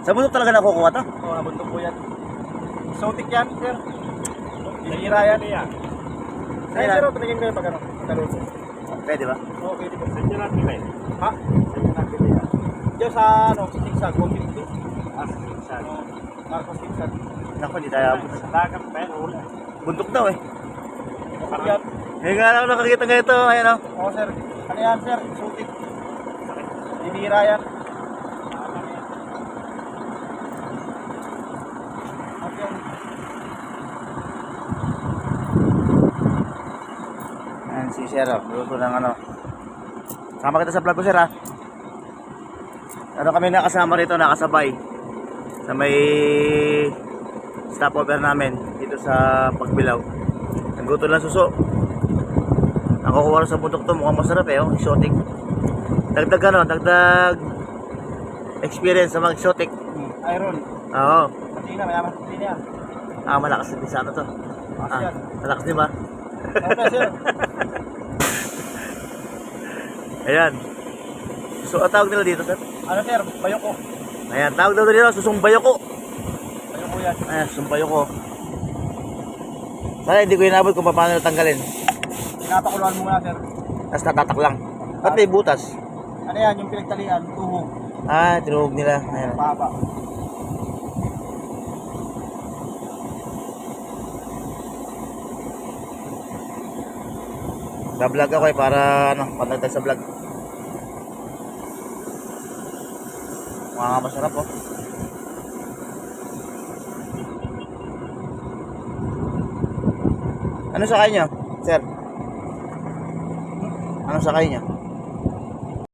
Sa bundok talaga nakukuha to? Oo, nabundok po yan. Exotic yan, sir. Bihira yan. Ay, sir, tumingin ko yung pag ano. Pagkaluto. Pwede ba? Oo, pwede po. Saan nyo natin kayo? Ha? Saan nyo natin kayo? Diyan sa, ano, Sigsag, 150. Ah, Sigsag. Marcos Sigsag. Naku, hindi tayo abot. Sa dagat pa yan, hula. Bundok daw eh. Parang yan. Ngayon nga lang ako nakakita nga ito. Ayan o. Oo, sir. Ano yan, sir? Exotic. Bihira yan. Okay. Ayan si Sir o. Luto ng ano. Sama kita sa vlog ko, Sir ha. Ano kami nakasama rito, nakasabay. Sa may stopover namin. Dito sa Pagbilao. Nagluto lang suso. Ang kukuha sa bundok to, mukhang masarap eh, oh, exotic. Dagdag ano, dagdag experience sa mga exotic. Iron. Oo. Patina, mayaman patina yan. Malakas din sa ano to. Malakas yan. Malakas din ba? Okay, sir. Ayan. So, ang tawag nila dito, sir? Ano, sir? Bayoko. Ayan, tawag daw nila, susong bayoko. Bayoko yan. Ayan, susong bayoko. Sana hindi ko inabot kung paano natanggalin. Pinapakuluan muna, sir. Tapos natatak lang. Ba't may butas? Ano yan? Yung pinagtalian, tuhog. Ah, tinuhog nila. Ayan. Pahaba. Sa-vlog ako eh, para ano, pantay sa vlog. Mga masarap oh. Ano sakay nyo, sir? Ano sakay nyo?